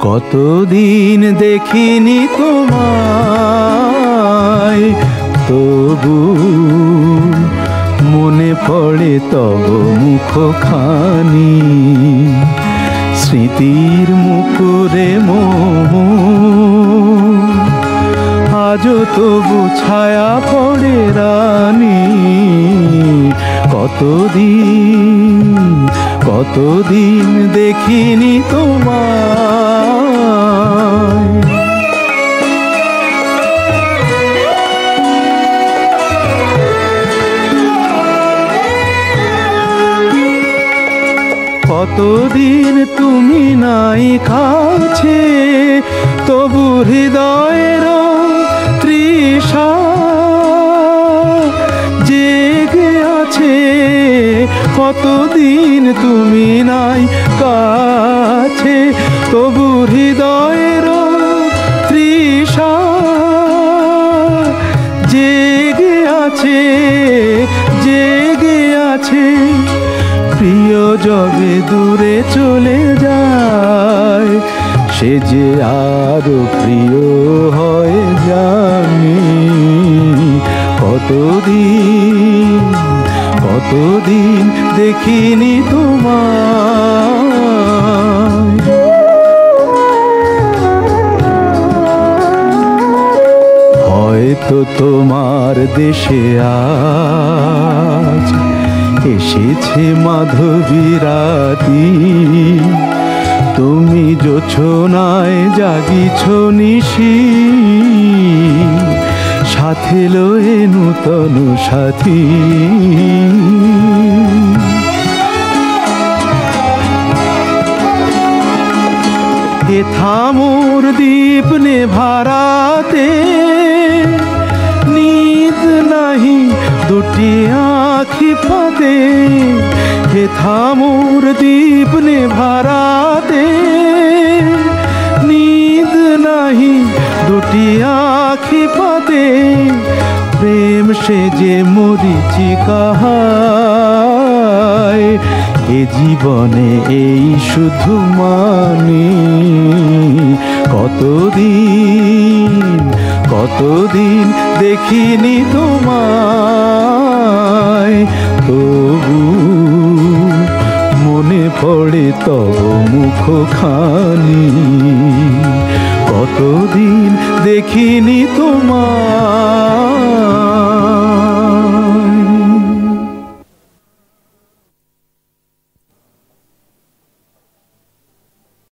কতদিন দেখিনি তোমায়, তবু মনে পড়ে তব মুখখানি। স্মৃতির মুকুরে আজও তবু ছায়া পড়ে রানী। কতদিন দেখিনি তোমায়। কতদিন তুমি নাই কাছে, তবু হৃদয়ের তৃষা জেগে আছে। কতদিন তুমি নাই কাছে, তবু হৃদয়ের তৃষা জেগে আছে, জেগে আছে। প্রিয় যবে দূরে চলে যায়, সে যে আরো প্রিয় হয়ে জানি। কতদিন দেখিনি তোমায়। হয়তো তোমার দেশে আজ এসেছে মাধবী রাতি। তুমি জোছনায় জাগিছ নিশি, সাথে লয়ে নূতন সাথী। এ থামোর দীপ নেভারাতে নিদ নাহি দুটি আঁখি ফাঁদে। হে থামোর দীপ নেভারাতে নিদ নাহি দুটি আঁখি ফাঁদে। প্রেম সে যে মরিচিকা হায়, এ জীবনে এই শুধু মানি। কতদিন দেখিনি তোমায়, তবু মনে পড়ে তব মুখখানি। কতদিন দেখিনি তোমায়।